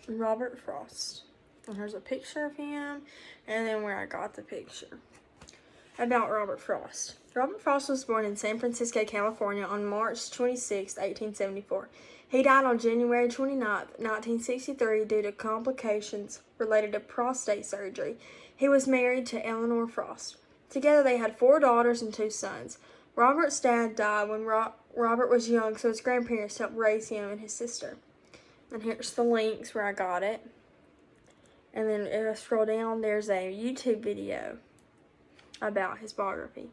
Robert Frost. And here's a picture of him, and then where I got the picture. About Robert Frost. Robert Frost was born in San Francisco, California on March 26, 1874. He died on January 29, 1963 due to complications related to prostate surgery. He was married to Eleanor Frost. Together they had 4 daughters and 2 sons. Robert's dad died when Robert was young, so his grandparents helped raise him and his sister. And here's the links where I got it. And then if I scroll down, there's a YouTube video about his biography.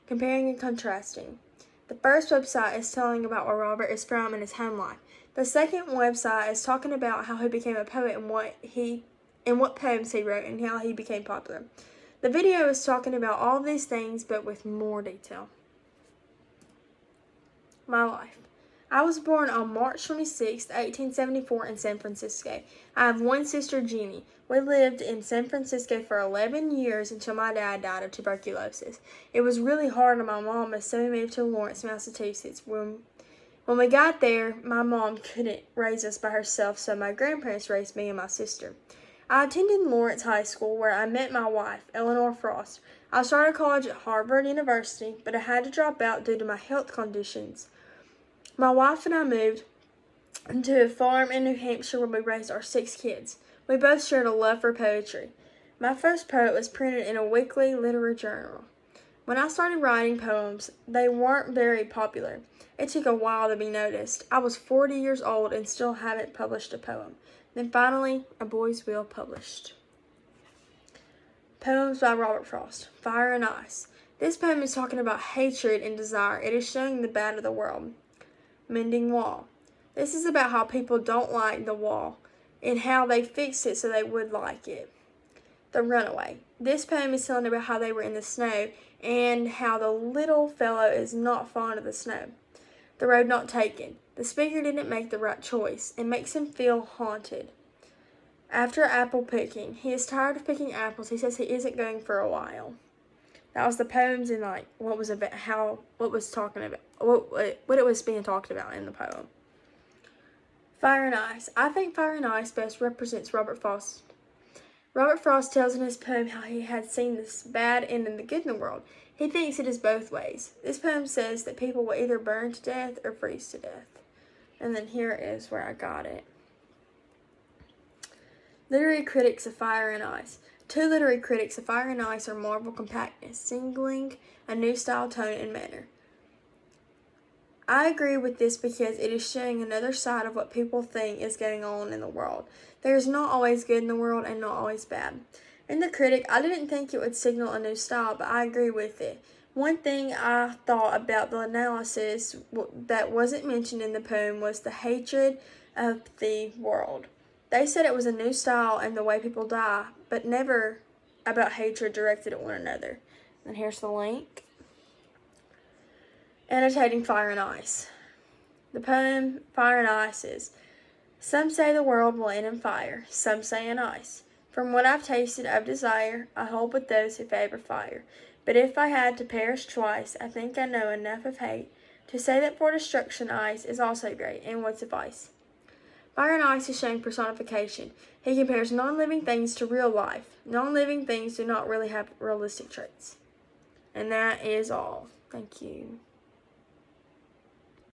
Comparing and contrasting. The first website is telling about where Robert is from and his home life. The second website is talking about how he became a poet and what poems he wrote and how he became popular. The video is talking about all of these things, but with more detail. My life. I was born on March 26, 1874 in San Francisco. I have one sister, Jeannie. We lived in San Francisco for 11 years until my dad died of tuberculosis. It was really hard on my mom, so we moved to Lawrence, Massachusetts. When we got there, my mom couldn't raise us by herself, so my grandparents raised me and my sister. I attended Lawrence High School, where I met my wife, Eleanor Frost. I started college at Harvard University, but I had to drop out due to my health conditions. My wife and I moved to a farm in New Hampshire where we raised our 6 kids. We both shared a love for poetry. My first poem was printed in a weekly literary journal. When I started writing poems, they weren't very popular. It took a while to be noticed. I was 40 years old and still haven't published a poem. Then finally, A Boy's Will published. Poems by Robert Frost. Fire and Ice. This poem is talking about hatred and desire. It is showing the bad of the world. Mending Wall. This is about how people don't like the wall and how they fixed it so they would like it. The Runaway. This poem is telling about how they were in the snow and how the little fellow is not fond of the snow. The Road Not Taken. The speaker didn't make the right choice. It makes him feel haunted. After apple picking. He is tired of picking apples. He says he isn't going for a while. That was the poems and what it was being talked about in the poem. Fire and Ice. I think Fire and Ice best represents Robert Frost. Robert Frost tells in his poem how he had seen this bad and the good in the world. He thinks it is both ways. This poem says that people will either burn to death or freeze to death. And then here is where I got it. Literary critics of Fire and Ice. 2 literary critics of Fire and Ice are marvel compactness, singling a new style, tone, and manner. I agree with this because it is showing another side of what people think is going on in the world. There is not always good in the world and not always bad. In the critic, I didn't think it would signal a new style, but I agree with it. One thing I thought about the analysis that wasn't mentioned in the poem was the hatred of the world. They said it was a new style and the way people die, but never about hatred directed at one another. And here's the link. Annotating Fire and Ice. The poem Fire and Ice is, some say the world will end in fire, some say in ice. From what I've tasted of desire, I hold with those who favor fire. But if I had to perish twice, I think I know enough of hate to say that for destruction ice is also great and would suffice. Fire and Ice is showing personification. He compares non-living things to real life. Non-living things do not really have realistic traits. And that is all. Thank you.